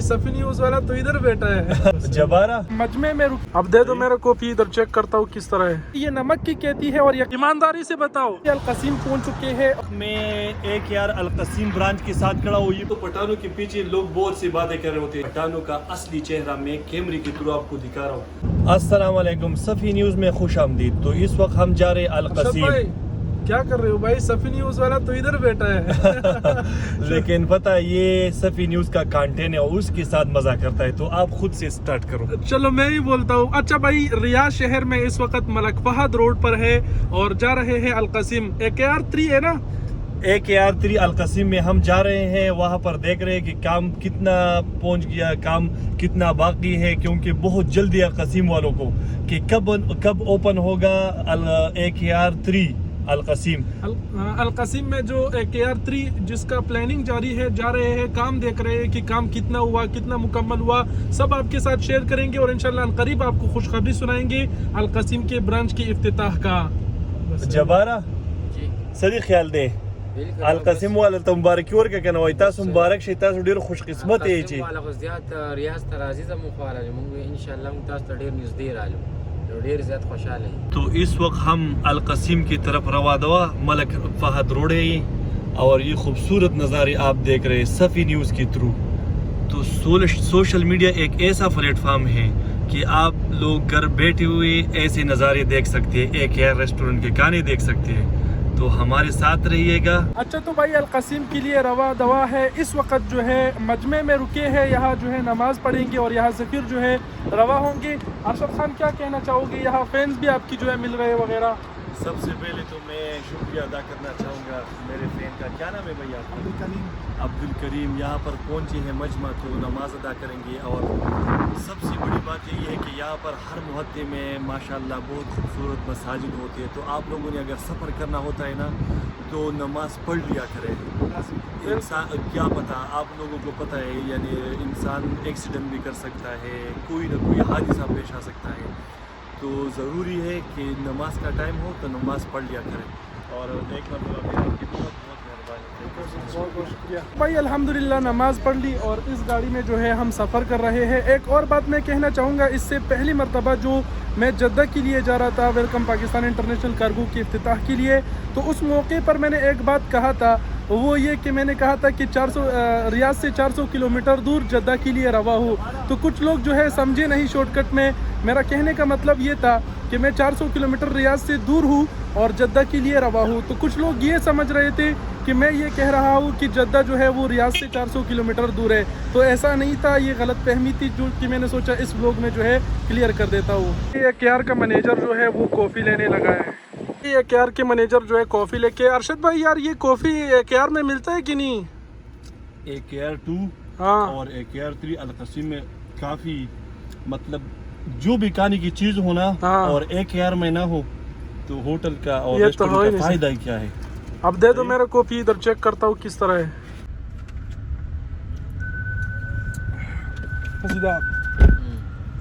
Safi news वाला तो इधर बैठा है जबारा मजमे में अब दे दो मेरे कॉफी, इधर चेक करता हूँ किस तरह है। ये नमक की कहती है और ईमानदारी से बताओ ये अलकसीम पहुंच चुके हैं। मैं एक यार अलकसीम ब्रांच के साथ खड़ा हूँ। ये तो पठानों के पीछे लोग बहुत सी बातें कर रहे होते हैं। पठानों का असली चेहरा मैं कैमरे के थ्रू आपको दिखा रहा हूँ। अस्सलाम वालेकुम, सफी न्यूज में खुश आमदीद। तो इस वक्त हम जा रहे हैं अलकसीम। क्या कर रहे हो भाई? सफी न्यूज वाला तो इधर बैठा है लेकिन पता है ये सफी न्यूज का कंटेंट है और उसके साथ मजा करता है, तो आप खुद से स्टार्ट करो। चलो मैं ही बोलता हूँ। अच्छा भाई, रियाद शहर में इस वक्त मलक फहद रोड पर है और जा रहे हैं अलकसीम। AKR3 है ना? AKR3 अलकसीम में हम जा रहे हैं। वहाँ पर देख रहे हैं कि काम कितना पहुँच गया, काम कितना बाकी है, क्योंकि बहुत जल्दी अलकसीम वालों को कि कब ओपन होगा AKR3 अलकसीम। अलकसीम में जो AKR3 जिसका प्लानिंग जारी है, जा रहे हैं, काम देख रहे हैं कि काम कितना हुआ, कितना मुकम्मल हुआ, सब आपके साथ शेयर करेंगे और इंशाल्लाह करीब आपको खुशखबरी सुनाएंगे अलकसीम के ब्रांच की इफ्तिताह का। जबारा सदी ख्याल दे अलकसीम वाला तो मुबारक और क्या कहना होता है? मुबारक शे तासु ढेर खुशकिस्मत है जी। वाला गुज़ियात रियाज तराजी ज़ मुखाला मुंग इंशाल्लाह तासु ढेर न्यूज़ दे रालो ढेर ज़्यादा खुशहाल है। तो इस वक्त हम अलकसीम की तरफ रवा दवा मलक फहद रोड है ये, और ये खूबसूरत नज़ारे आप देख रहे हैं सफ़ी न्यूज़ के थ्रू। तो सोशल मीडिया एक ऐसा प्लेटफॉर्म है कि आप लोग घर बैठे हुए ऐसे नज़ारे देख सकते हैं, AKR रेस्टोरेंट के गाने देख सकते हैं। तो हमारे साथ रहिएगा। अच्छा तो भाई अलकसीम के लिए रवा दवा है। इस वक्त जो है मजमे में रुके हैं, यहाँ जो है नमाज पढ़ेंगे और यहाँ से फिर जो है रवा होंगे। अरशद खान क्या कहना चाहोगे? यहाँ फैंस भी आपकी जो है मिल रहे वगैरह। सबसे पहले तो मैं शुक्रिया अदा करना चाहूँगा मेरे फैन का। क्या नाम है भैया? अब्दुल करीम यहाँ पर पहुँचे हैं मजमा, तो नमाज अदा करेंगे। और सबसे बड़ी बात यही है कि यहाँ पर हर मुहल्ले में माशाल्लाह बहुत खूबसूरत मसाजिद होती है। तो आप लोगों ने अगर सफ़र करना होता है ना तो नमाज पढ़ लिया करें। इंसान क्या पता, आप लोगों को पता है यानी इंसान एक्सीडेंट भी कर सकता है, कोई ना कोई हादसा पेश आ सकता है। तो ज़रूरी है कि नमाज का टाइम हो तो नमाज पढ़ लिया करें। और एक मतलब आपकी बहुत बहुत शुक्रिया भाई। अल्हम्दुलिल्लाह नमाज पढ़ ली और इस गाड़ी में जो है हम सफ़र कर रहे हैं। एक और बात मैं कहना चाहूँगा, इससे पहली मरतबा जो मैं जद्दा के लिए जा रहा था वेलकम पाकिस्तान इंटरनेशनल कार्गो की इफ्तिताह के लिए, तो उस मौके पर मैंने एक बात कहा था, वो ये कि मैंने कहा था कि 400 रियाद से 400 किलोमीटर दूर जद्दा के लिए रवा हो। तो कुछ लोग जो है समझे नहीं शॉर्टकट में। मेरा कहने का मतलब ये था कि मैं 400 किलोमीटर रियाद से दूर हूँ और जद्दा के लिए रवा हूँ। तो कुछ लोग ये समझ रहे थे कि मैं ये कह रहा हूँ कि जद्दा जो है वो रियाद से 400 किलोमीटर दूर है। तो ऐसा नहीं था, ये गलत फहमी थी जो कि मैंने सोचा इस ब्लॉग में जो है क्लियर कर देता हूँ। ये AKR का मैनेजर जो है वो कॉफ़ी लेने लगा है। ये AKR के मैनेजर जो है कॉफ़ी लेके। अरशद भाई यार ये कॉफ़ी AKR में मिलता है कि नहीं? AKR2 हाँ और AKR3 अलकसीम में काफ़ी मतलब जो भी खाने की चीज़ हो ना, हाँ। और AKR में ना हो तो होटल का और ये तो रेस्टोरेंट हो ही का नहीं फायदा ही क्या है। अब दे दो मेरे कॉफ़ी, इधर चेक करता हूँ किस तरह है।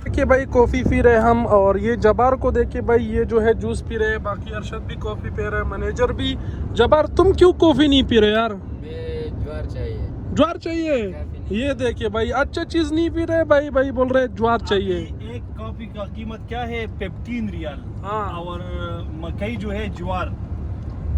देखिए भाई कॉफ़ी पी रहे हम और ये जबार को देखिए भाई, ये जो है जूस पी रहे हैं, बाकी अरशद भी कॉफ़ी पी रहे हैं, मैनेजर भी। जबार तुम क्यों कॉफ़ी नहीं पी रहे यार? ज्वार चाहिए। ज्वार चाहिए? ये देखिए भाई अच्छा चीज नहीं पी रहे भाई, भाई बोल रहे ज्वार चाहिए। एक कॉफी का कीमत क्या है? 15 रियाल। हाँ। और मकई जो है ज्वार,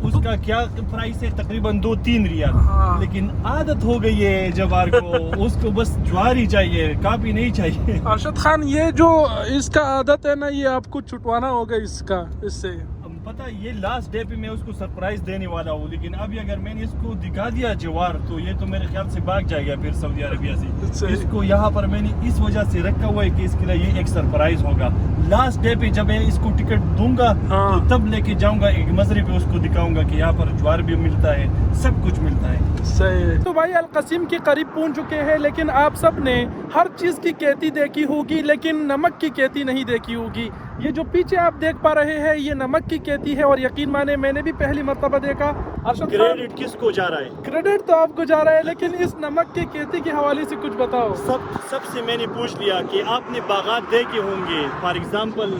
उसका क्या प्राइस है? तकरीबन 2-3 रियाल। हाँ। लेकिन आदत हो गई है जवार को उसको बस ज्वार ही चाहिए, कॉफी नहीं चाहिए। अरशद खान ये जो इसका आदत है ना, ये आपको छुटवाना होगा इससे। पता ये लास्ट डे पे मैं उसको सरप्राइज देने वाला हूँ, लेकिन अभी अगर मैंने इसको दिखा दिया जवार तो ये तो मेरे ख्याल से भाग जाएगा फिर सऊदी अरबिया से। इसको यहाँ पर मैंने इस वजह से रखा हुआ है कि इसके लिए ये एक सरप्राइज होगा। लास्ट डे पे जब मैं इसको टिकट दूंगा हाँ। तो तब लेके जाऊंगा एक मजरे पे, उसको दिखाऊंगा कि यहाँ पर ज्वार भी मिलता है, सब कुछ मिलता है। सही। तो भाई अलकसीम के करीब पहुंच चुके हैं, लेकिन आप सब ने हर चीज की कहती देखी होगी लेकिन नमक की कहती नहीं देखी होगी। ये जो पीछे आप देख पा रहे हैं ये नमक की कहती है और यकीन माने मैंने भी पहली मर्तबा देखा। क्रेडिट किसको जा रहा है? क्रेडिट तो आपको जा रहा है, लेकिन इस नमक की खेती के हवाले से कुछ बताओ। सबसे मैंने पूछ लिया कि आपने बागात देखे होंगे, फॉर एग्जाम्पल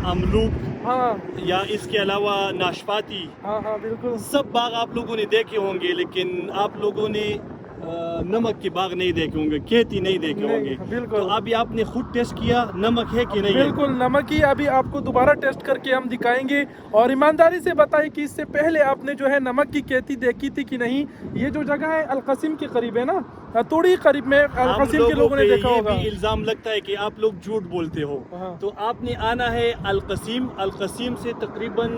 अमरूद, हाँ या इसके अलावा नाशपाती, हाँ हाँ बिल्कुल। सब बाग आप लोगों ने देखे होंगे, लेकिन आप लोगों ने नमक के बाग नहीं देखे होंगे, खेती नहीं देखे नहीं, होंगे। बिल्कुल। तो अभी आपने खुद टेस्ट किया नमक है कि नहीं है? बिल्कुल नमक ही अभी आपको दोबारा टेस्ट करके हम दिखाएंगे और ईमानदारी से बताइए कि इससे पहले आपने जो है नमक की खेती देखी थी कि नहीं। ये जो जगह है अलकसीम के करीब है ना, थोड़ी करीब में अलकसीम के लोगों ने देखा ये होगा। भी इल्जाम लगता है कि आप लोग झूठ बोलते हो। हाँ। तो आपने आना है अलकसीम, अलकसीम से तकरीबन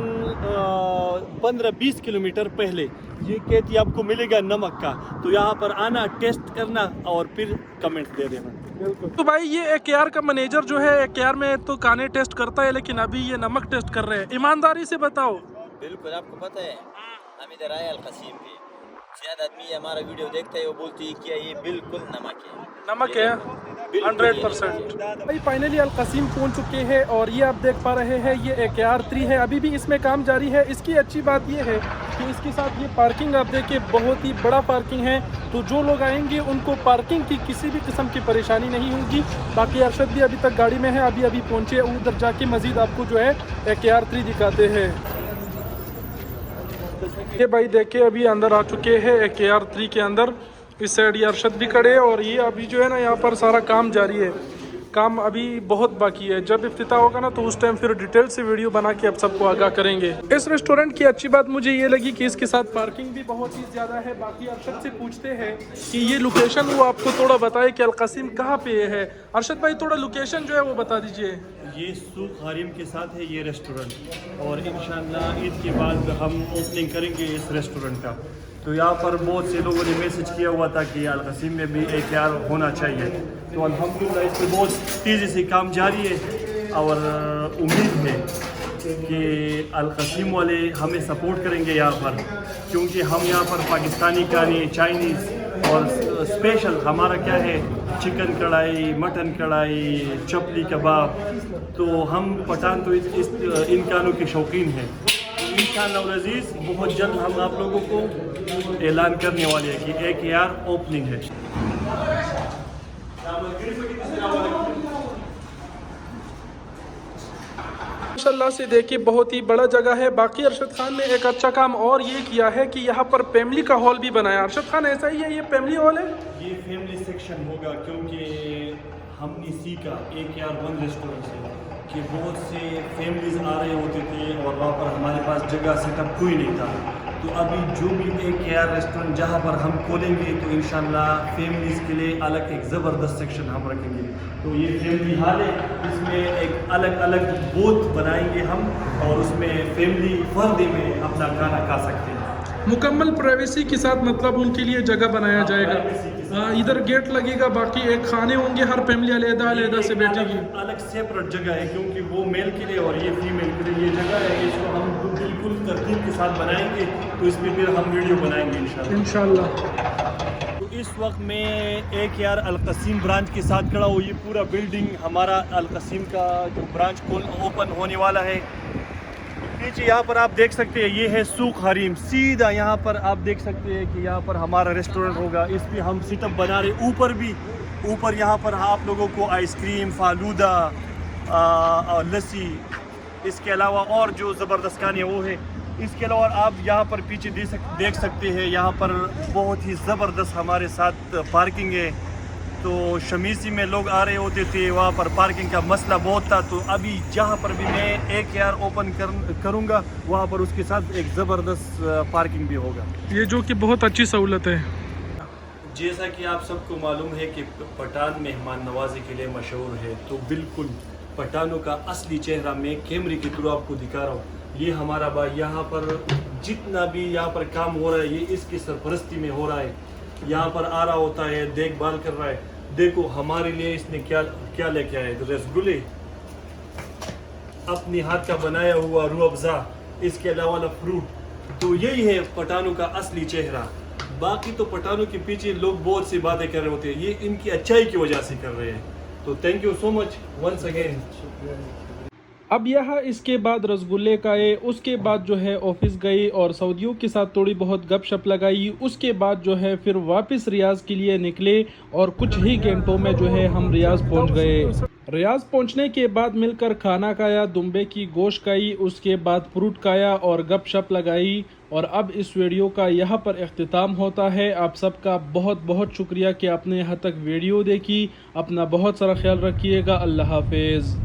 15-20 किलोमीटर पहले ये खेती आपको मिलेगा नमक का। तो यहाँ पर आना, टेस्ट करना और फिर कमेंट दे देना। बिल्कुल। तो भाई ये AKR का मैनेजर जो है, AKR में तो खाने टेस्ट करता है लेकिन अभी ये नमक टेस्ट कर रहे हैं। ईमानदारी से बताओ। बिल्कुल, आपको पता है हम इधर आए अलकसीम पे, शायद आदमी हमारा वीडियो देखता है वो बोलती है कि ये बिल्कुल नमक है। नमक है 100%। भाई फाइनली अलकसीम पहुंच चुके हैं और ये आप देख पा रहे हैं ये AKR 3 है, अभी भी इसमें काम जारी है। इसकी अच्छी बात ये है कि इसके साथ ये पार्किंग आप देखिए बहुत ही बड़ा पार्किंग है, तो जो लोग आएंगे उनको पार्किंग की किसी भी किस्म की परेशानी नहीं होगी। बाकी अरशद भी अभी तक गाड़ी में है, अभी पहुंचे, उधर जाके मजीद आपको जो है AKR 3 दिखाते हैं। ये भाई देखिए अभी अंदर आ चुके हैं AKR 3 के अंदर। इस साइड ये अरशद भी खड़े हैं और ये अभी जो है ना यहाँ पर सारा काम जारी है। काम अभी बहुत बाकी है, जब इफ्तिताह होगा ना तो उस टाइम फिर डिटेल से वीडियो बना के आप सबको आगाह करेंगे। इस रेस्टोरेंट की अच्छी बात मुझे ये लगी कि इसके साथ पार्किंग भी बहुत ही ज़्यादा है। बाकी अरशद से पूछते हैं कि ये लोकेशन वो आपको थोड़ा बताए कि अलकसीम कहाँ पे है। अरशद भाई थोड़ा लोकेशन जो है वो बता दीजिए। ये सूख हारिम के साथ है ये रेस्टोरेंट और इंशाल्लाह ईद के बाद हम ओपनिंग करेंगे इस रेस्टोरेंट का। तो यहाँ पर बहुत से लोगों ने मैसेज किया हुआ था कि अलकसीम में भी AKR होना चाहिए। तो अल्हम्दुलिल्लाह इस पर बहुत तेज़ी से काम जारी है और उम्मीद है कि अलकसीम वाले हमें सपोर्ट करेंगे यहाँ पर, क्योंकि हम यहाँ पर पाकिस्तानी खाने, चाइनीज़ और स्पेशल हमारा क्या है चिकन कढ़ाई, मटन कढ़ाई, चपली कबाब। तो हम पठान तो इन खानों के शौकीन हैं। इंशाअल्लाह अज़ीज़ बहुत जल्द हम आप लोगों को ऐलान करने वाले हैं कि AKR ओपनिंग है। माशाल्लाह से देखिए बहुत ही बड़ा जगह है। बाकी अरशद खान ने एक अच्छा काम और ये किया है कि यहाँ पर फैमिली का हॉल भी बनाया। अरशद खान ऐसा ही है, ये फैमिली हॉल है? ये फैमिली सेक्शन होगा, क्योंकि हमने सीखा AKR 1 रेस्टोरेंट से कि बहुत से फैमिलीज़ आ रहे होते थे और वहाँ पर हमारे पास जगह सेटअप कोई नहीं था। तो अभी जो भी AKR रेस्टोरेंट जहाँ पर हम खोलेंगे तो इंशाल्लाह फैमिलीज़ के लिए अलग एक ज़बरदस्त सेक्शन हम रखेंगे। तो ये फैमिली हॉल है, इसमें एक अलग अलग बूथ बनाएंगे हम और उसमें फैमिली फर्दे में अपना खाना खा सकते हैं। मुकम्मल प्राइवेसी के साथ, मतलब उनके लिए जगह बनाया जाएगा। इधर गेट लगेगा, बाकी एक खाने होंगे, हर फैमिली अलग से बैठेगी। अलग सेपरेट जगह है, क्योंकि वो मेल के लिए और ये फीमेल के लिए ये जगह है। इसको हम बिल्कुल तरतीब के साथ बनाएंगे, तो इसमें फिर हम वीडियो बनाएंगे इंशाल्लाह। तो इस वक्त मैं AKR अलकसीम ब्रांच के साथ खड़ा हूँ। ये पूरा बिल्डिंग हमारा अलकसीम का जो ब्रांच ओपन होने वाला है। नीचे यहाँ पर आप देख सकते हैं ये है सूख हरीम, सीधा यहाँ पर आप देख सकते हैं कि यहाँ पर हमारा रेस्टोरेंट होगा। इस पर हम सेटअप बना रहे। ऊपर यहाँ पर आप लोगों को आइसक्रीम, फालूदा और लस्सी, इसके अलावा और जो ज़बरदस्त खाने वो है। इसके अलावा आप यहाँ पर पीछे देख सकते हैं, यहाँ पर बहुत ही ज़बरदस्त हमारे साथ पार्किंग है। तो शमीसी में लोग आ रहे होते थे, वहाँ पर पार्किंग का मसला बहुत था। तो अभी जहाँ पर भी मैं AKR ओपन करूँगा वहाँ पर उसके साथ एक ज़बरदस्त पार्किंग भी होगा, ये जो कि बहुत अच्छी सहूलत है। जैसा कि आप सबको मालूम है कि पठान मेहमान नवाजी के लिए मशहूर है। तो बिल्कुल पठानों का असली चेहरा मैं कैमरे के थ्रू आपको दिखा रहा हूँ। ये हमारा भाई यहाँ पर जितना भी यहाँ पर काम हो रहा है ये इसकी सरपरस्ती में हो रहा है। यहाँ पर आ रहा होता है, देखभाल कर रहा है। देखो हमारे लिए इसने क्या क्या लेके आए, रसगुल्ले, अपने हाथ का बनाया हुआ रूह अफ़ज़ा, इसके अलावा फ्रूट। तो यही है पठानों का असली चेहरा। बाकी तो पठानों के पीछे लोग बहुत सी बातें कर रहे होते हैं, ये इनकी अच्छाई की वजह से कर रहे हैं। तो thank you so much once again. अब यहाँ इसके बाद रसगुल्ले खाए, उसके बाद जो है ऑफिस गई और सऊदियों के साथ थोड़ी बहुत गपशप लगाई। उसके बाद जो है फिर वापस रियाज़ के लिए निकले और कुछ ही घंटों में जो है हम रियाज़ पहुँच गए। रियाज पहुंचने के बाद मिलकर खाना खाया, दुम्बे की गोश्त खाई, उसके बाद फ्रूट खाया और गपशप लगाई। और अब इस वीडियो का यहाँ पर इख्तिताम होता है। आप सबका बहुत बहुत शुक्रिया कि आपने यहाँ तक वीडियो देखी। अपना बहुत सारा ख्याल रखिएगा। अल्लाह हाफिज़।